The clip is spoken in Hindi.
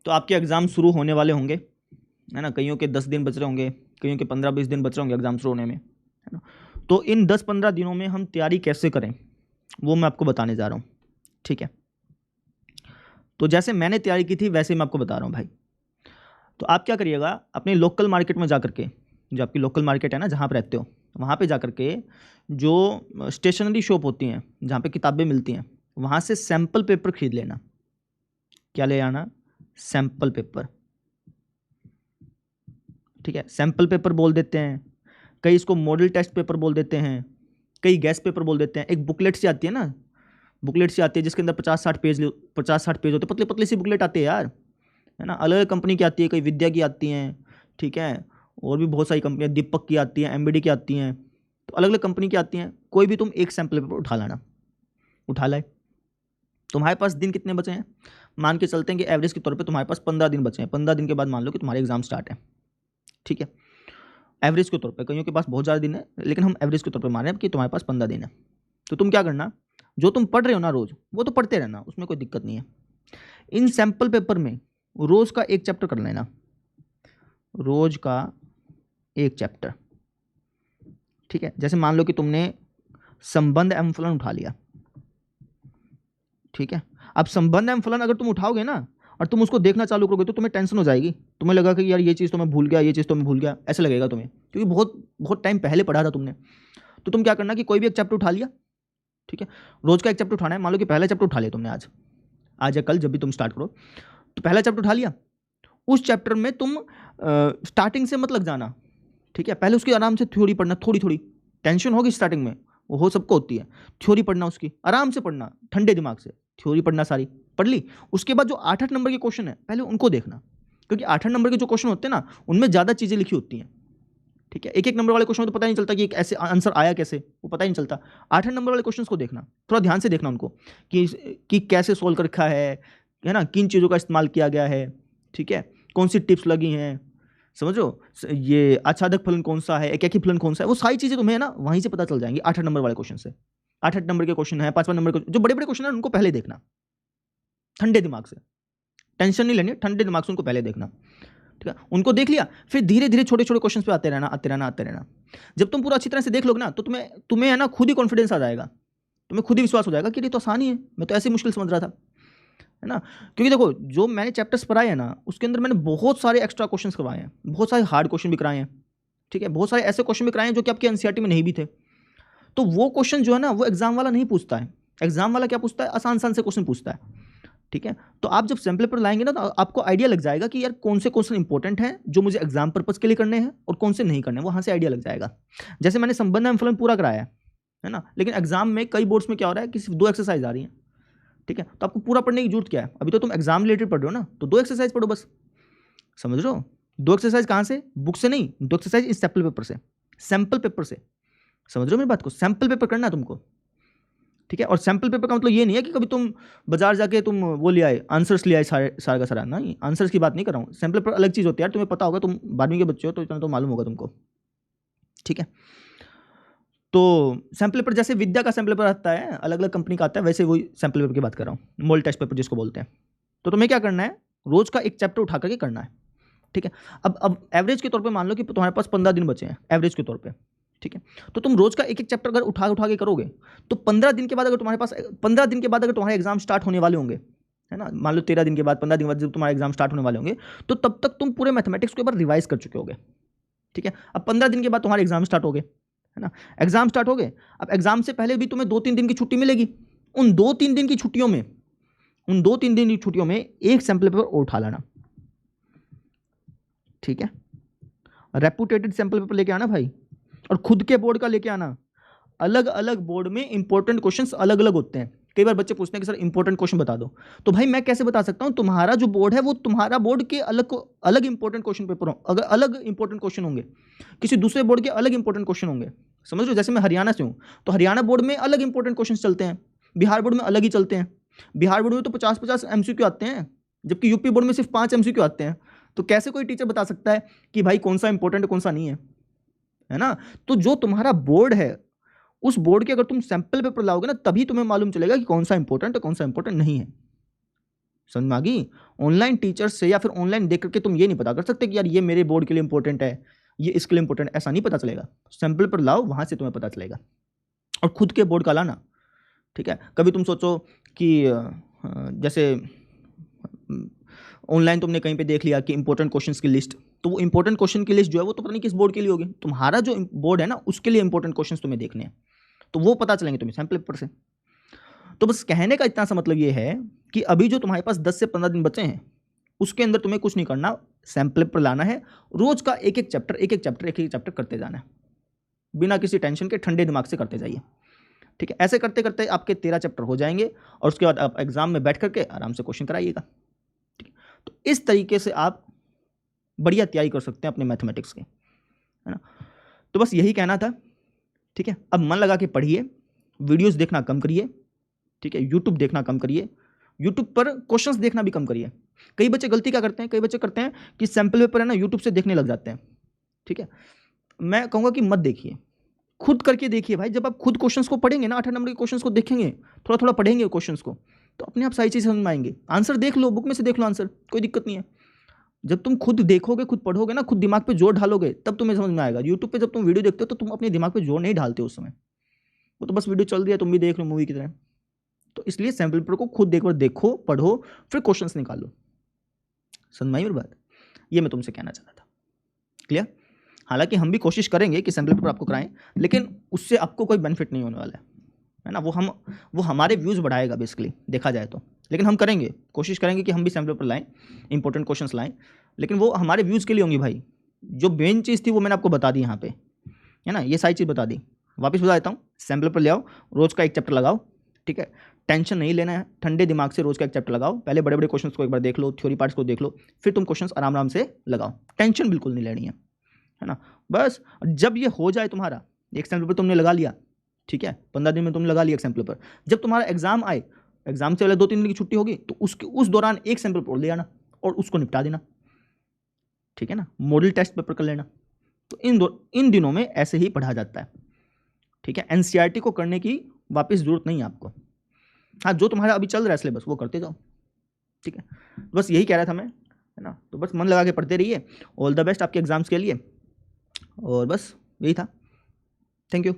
तो आपके एग्ज़ाम शुरू होने वाले होंगे, है ना। कईयों के 10 दिन बच रहे होंगे, कईयों के 15-20 दिन बच रहे होंगे एग्ज़ाम शुरू होने में, है ना। तो इन 10-15 दिनों में हम तैयारी कैसे करें वो मैं आपको बताने जा रहा हूँ, ठीक है। तो जैसे मैंने तैयारी की थी वैसे मैं आपको बता रहा हूँ भाई। तो आप क्या करिएगा, अपने लोकल मार्केट में जा करके, जो आपकी लोकल मार्केट है ना जहाँ आप रहते हो, वहाँ पे जा करके जो स्टेशनरी शॉप होती हैं जहाँ पे किताबें मिलती हैं, वहाँ से सैम्पल पेपर खरीद लेना। क्या ले आना? सैम्पल पेपर, ठीक है। सैम्पल पेपर बोल देते हैं, कई इसको मॉडल टेस्ट पेपर बोल देते हैं, कई गैस पेपर बोल देते हैं। एक बुकलेट सी आती है ना, बुकलेट सी आती है जिसके अंदर 50-60 पेज होते हैं, पतली पतली सी बुकलेट आती है यार, है ना। अलग अलग कंपनी की आती है, कई विद्या की आती हैं, ठीक है। और भी बहुत सारी कंपनियां, दीपक की आती हैं, एमबीडी की आती हैं, तो अलग अलग कंपनी की आती हैं। कोई भी तुम एक सैम्पल पेपर उठा लाना, उठा लाए। तुम्हारे पास दिन कितने बचे हैं? मान के चलते हैं कि एवरेज के तौर पे तुम्हारे पास 15 दिन बचे हैं। 15 दिन के बाद मान लो कि तुम्हारे एग्जाम स्टार्ट है, ठीक है। एवरेज के तौर पे, कईयों के पास बहुत ज़्यादा दिन है, लेकिन हम एवरेज के तौर पे मान रहे हैं कि तुम्हारे पास 15 दिन है। तो तुम क्या करना, जो तुम पढ़ रहे हो ना रोज, वो तो पढ़ते रहना, उसमें कोई दिक्कत नहीं है। इन सैम्पल पेपर में रोज का एक चैप्टर कर लेना, रोज का एक चैप्टर, ठीक है। जैसे मान लो कि तुमने संबंध एवं फलन उठा लिया, ठीक है। अब संबंध एवं फलन अगर तुम उठाओगे ना और तुम उसको देखना चालू करोगे तो तुम्हें टेंशन हो जाएगी, तुम्हें लगा कि यार ये चीज़ तो मैं भूल गया, ये चीज़ तो मैं भूल गया, ऐसा लगेगा तुम्हें, क्योंकि बहुत बहुत टाइम पहले पढ़ा था तुमने। तो तुम क्या करना कि कोई भी एक चैप्टर उठा लिया, ठीक है। रोज का एक चैप्टर उठाना है। मान लो कि पहला चैप्टर उठा लिया तुमने आज या कल, जब भी तुम स्टार्ट करो, तो पहला चैप्टर उठा लिया। उस चैप्टर में तुम स्टार्टिंग से मत लग जाना, ठीक है। पहले उसकी आराम से थ्योरी पढ़ना, थोड़ी थोड़ी टेंशन होगी स्टार्टिंग में, वो हो सबको होती है। थ्योरी पढ़ना, उसकी आराम से पढ़ना, ठंडे दिमाग से थ्योरी पढ़ना, सारी पढ़ ली। उसके बाद जो 8-8 नंबर के क्वेश्चन है पहले उनको देखना, क्योंकि 8-8 नंबर के जो क्वेश्चन होते हैं ना उनमें ज़्यादा चीज़ें लिखी होती हैं, ठीक है। एक एक नंबर वाले क्वेश्चन में तो पता नहीं चलता कि एक ऐसे आंसर आया कैसे, वो पता ही नहीं चलता। 8-8 नंबर वाले क्वेश्चन को देखना, थोड़ा ध्यान से देखना उनको, कि कैसे सोल्व कर रखा है ना, किन चीज़ों का इस्तेमाल किया गया है, ठीक है। कौन सी टिप्स लगी हैं, समझ लो, ये आच्छादक फलन कौन सा है, एकैकी फलन कौन सा है, वो सारी चीज़ें तुम्हें ना वहीं से पता चल जाएंगी 8-8 नंबर वाले क्वेश्चन से। 8-8 नंबर के क्वेश्चन है, 5-5 नंबर के जो बड़े बड़े क्वेश्चन है उनको पहले देखना, ठंडे दिमाग से, टेंशन नहीं लेनी, ठंडे दिमाग से उनको पहले देखना, ठीक है। उनको देख लिया, फिर धीरे धीरे छोटे छोटे क्वेश्चन पे आते रहना, आते रहना, आते रहना। जब तुम पूरा अच्छी तरह से देख लोगे ना तो तुम्हें तुम्हें है ना खुद ही कॉन्फिडेंस आ जाएगा, तुम्हें खुद ही विश्वास हो जाएगा कि ये तो आसानी है, मैं तो ऐसे मुश्किल समझ रहा था, है ना। क्योंकि देखो जो मैंने चैप्टर्स पढ़ाए हैं ना उसके अंदर मैंने बहुत सारे एक्स्ट्रा क्वेश्चन करवाए हैं, बहुत सारे हार्ड क्वेश्चन भी कराए हैं, ठीक है। बहुत सारे ऐसे क्वेश्चन भी कराए हैं जो कि आपके एनसीईआरटी में नहीं भी थे। तो वो क्वेश्चन जो है ना वो एग्जाम वाला नहीं पूछता है। एग्जाम वाला क्या पूछता है, आसान आसान से क्वेश्चन पूछता है, ठीक है। तो आप जब सैम्पल पेपर लाएंगे ना तो आपको आइडिया लग जाएगा कि यार कौन से क्वेश्चन इंपॉर्टेंट हैं जो मुझे एग्जाम पर्पज के लिए करने हैं और कौन से नहीं करने हैं, वहां से आइडिया लग जाएगा। जैसे मैंने संबंध एवं फलन पूरा कराया है ना, लेकिन एग्जाम में कई बोर्ड्स में क्या हो रहा है कि सिर्फ 2 एक्सरसाइज आ रही हैं, ठीक है। तो आपको पूरा पढ़ने की जरूरत क्या है, अभी तो तुम एग्जाम रिलेटेड पढ़ रहे हो ना, तो 2 एक्सरसाइज पढ़ो बस, समझ रहे हो। 2 एक्सरसाइज कहाँ से, बुक से नहीं, 2 एक्सरसाइज इस सैम्पल पेपर से, सैम्पल पेपर से, समझ रहे हो मेरी बात को। सैम्पल पेपर करना है तुमको, ठीक है। और सैम्पल पेपर का मतलब ये नहीं है कि कभी तुम बाजार जाके तुम वो ले आए, आंसर्स ले आए सारा का सारा, नहीं, आंसर्स की बात नहीं कर रहा हूँ। सैम्पल पेपर अलग चीज़ होती है यार, तुम्हें पता होगा, तुम 12वीं के बच्चे हो तो इतना तो मालूम होगा तुमको, ठीक है। तो सैम्पल पेपर जैसे विद्या का सैम्पल पेपर आता है, अलग अलग कंपनी का आता है, वैसे वही सैम्पल पेपर की बात कर रहा हूँ, मॉडल टेस्ट पेपर जिसको बोलते हैं। तो तुम्हें क्या करना है, रोज का एक चैप्टर उठा करके करना है, ठीक है। अब एवरेज के तौर पे मान लो कि तुम्हारे पास 15 दिन बचे हैं एवरेज के तौर पे, ठीक है। तो तुम रोज का एक एक चैप्टर अगर उठा उठा के करोगे तो 15 दिन के बाद अगर तुम्हारे पास 15 दिन के बाद अगर तुम्हारे एग्जाम स्टार्ट होने वाले होंगे, है ना, मान लो 13 दिन के बाद, 15 दिन के बाद जब तुम्हारे एग्जाम स्टार्ट होने वाले होंगे, तो तब तक तुम पूरे मैथमेटिक्स को एक बार रिवाइज कर चुके होगे, ठीक है। अब 15 दिन के बाद तुम्हारे एग्जाम स्टार्ट हो गए, है ना, एग्जाम स्टार्ट हो गए। अब एग्जाम से पहले भी तुम्हें 2-3 दिन की छुट्टी मिलेगी। उन 2-3 दिन की छुट्टियों में, उन 2-3 दिन की छुट्टियों में एक सैम्पल पेपर और उठा लाना, ठीक है। रेपुटेटेड सैम्पल पेपर लेके आना भाई, और खुद के बोर्ड का लेके आना। अलग अलग बोर्ड में इंपॉर्टेंट क्वेश्चंस अलग अलग होते हैं। कई बार बच्चे पूछते हैं कि सर इंपॉर्टेंट क्वेश्चन बता दो, तो भाई मैं कैसे बता सकता हूं, तुम्हारा जो बोर्ड है वो तुम्हारा बोर्ड के अलग इंपॉर्टेंट क्वेश्चन पेपर हो, अगर अलग इंपॉर्टेंट क्वेश्चन होंगे, किसी दूसरे बोर्ड के अलग इंपॉर्टेंट क्वेश्चन होंगे, समझ लो। जैसे मैं हरियाणा से हूं तो हरियाणा बोर्ड में अलग इंपॉर्टेंट क्वेश्चन चलते हैं, बिहार बोर्ड में अलग ही चलते हैं। बिहार बोर्ड में तो 50-50 एमसीक्यू आते हैं, जबकि यूपी बोर्ड में सिर्फ 5 एमसीक्यू आते हैं। तो कैसे कोई टीचर बता सकता है कि भाई कौन सा इंपॉर्टेंट है कौन सा नहीं है ना। तो जो तुम्हारा बोर्ड है उस बोर्ड के अगर तुम सैंपल पेपर लाओगे ना तभी तुम्हें मालूम चलेगा कि कौन सा इंपॉर्टेंट है कौन सा इंपॉर्टेंट नहीं है, समझ में आ गई? ऑनलाइन टीचर्स से या फिर ऑनलाइन देख करके तुम ये नहीं पता कर सकते कि यार ये मेरे बोर्ड के लिए इंपॉर्टेंट है, ये इसके लिए इंपॉर्टेंट, ऐसा नहीं पता चलेगा। सैंपल पर लाओ, वहां से तुम्हें पता चलेगा, और खुद के बोर्ड का लाना। ठीक है, कभी तुम सोचो कि जैसे ऑनलाइन तुमने कहीं पे देख लिया कि इंपॉर्टेंट क्वेश्चंस की लिस्ट, तो वो इंपॉर्टेंट क्वेश्चन की लिस्ट जो है वो तो पता नहीं किस बोर्ड के लिए होगी, तुम्हारा जो बोर्ड है ना उसके लिए इंपॉर्टेंट क्वेश्चंस तुम्हें देखने हैं, तो वो पता चलेंगे तुम्हें सैंपल पेपर से। तो बस कहने का इतना सा मतलब ये है कि अभी जो तुम्हारे पास 10 से 15 दिन बचे हैं उसके अंदर तुम्हें कुछ नहीं करना, सैंपल पेपर लाना है, रोज का एक एक चैप्टर करते जाना है, बिना किसी टेंशन के ठंडे दिमाग से करते जाइए। ठीक है, ऐसे करते करते आपके 13 चैप्टर हो जाएंगे और उसके बाद आप एग्जाम में बैठ करके आराम से क्वेश्चन कराइएगा। ठीक है, तो इस तरीके से आप बढ़िया तैयारी कर सकते हैं अपने मैथमेटिक्स के, है ना। तो बस यही कहना था। ठीक है, अब मन लगा के पढ़िए, वीडियोस देखना कम करिए। ठीक है, यूट्यूब देखना कम करिए, यूट्यूब पर क्वेश्चंस देखना भी कम करिए। कई बच्चे गलती क्या करते हैं, कई बच्चे करते हैं कि सैंपल पेपर है ना यूट्यूब से देखने लग जाते हैं। ठीक है, मैं कहूँगा कि मत देखिए, खुद करके देखिए भाई। जब आप खुद क्वेश्चंस को पढ़ेंगे ना, 8 नंबर के क्वेश्चंस को देखेंगे, थोड़ा थोड़ा पढ़ेंगे क्वेश्चंस को, तो अपने आप सारी चीज़ समझ में आएंगे। आंसर देख लो, बुक में से देख लो आंसर, कोई दिक्कत नहीं है। जब तुम खुद देखोगे, खुद पढ़ोगे ना, खुद दिमाग पे जोर ढालोगे, तब तुम्हें समझ में आएगा। यूट्यूब पे जब तुम वीडियो देखते हो तो तुम अपने दिमाग पे जोर नहीं ढालते उस समय, वो तो बस वीडियो चल रही है, तुम भी देख लो मूवी की तरह। तो इसलिए सैंपल पेपर को खुद एक बार देखो, पढ़ो, फिर क्वेश्चंस निकालो। समझ में आई मेरी बात? ये मैं तुमसे कहना चाहता था। क्लियर? हालांकि हम भी कोशिश करेंगे कि सैंपल पेपर आपको कराएं, लेकिन उससे आपको कोई बेनिफिट नहीं होने वाला है ना। वो हमारे व्यूज़ बढ़ाएगा बेसिकली, देखा जाए तो। लेकिन हम करेंगे, कोशिश करेंगे कि हम भी सैंपल पेपर लाएं, इंपॉर्टेंट क्वेश्चंस लाएं, लेकिन वो हमारे व्यूज़ के लिए होंगी भाई। जो मेन चीज़ थी वो मैंने आपको बता दी यहाँ पे, है ना, ये सारी चीज़ बता दी। वापस बता देता हूँ, सैंपल पेपर ले आओ, रोज़ का एक चैप्टर लगाओ। ठीक है, टेंशन नहीं लेना है, ठंडे दिमाग से रोज़ का एक चैप्टर लगाओ। पहले बड़े बड़े क्वेश्चंस को एक बार देख लो, थ्योरी पार्ट्स को देख लो, फिर तुम क्वेश्चंस आराम आराम से लगाओ। टेंशन बिल्कुल नहीं लेनी है ना। बस जब ये हो जाए तुम्हारा, एक सैंपल पेपर तुमने लगा लिया, ठीक है, 15 दिन में तुमने लगा लिया एक सैंपल पेपर, जब तुम्हारा एग्जाम आए, एग्जाम से पहले 2-3 दिन की छुट्टी होगी, तो उस दौरान एक सैंपल पेपर ले आना और उसको निपटा देना। ठीक है ना, मॉडल टेस्ट पेपर कर लेना। तो इन दिनों में ऐसे ही पढ़ा जाता है। ठीक है, एनसीईआरटी को करने की वापस जरूरत नहीं है आपको। हाँ, जो तुम्हारा अभी चल रहा है सिलेबस वो करते जाओ। ठीक है, बस यही कह रहा था मैं, है ना। तो बस मन लगा के पढ़ते रहिए। ऑल द बेस्ट आपके एग्जाम्स के लिए, और बस यही था। Thank you.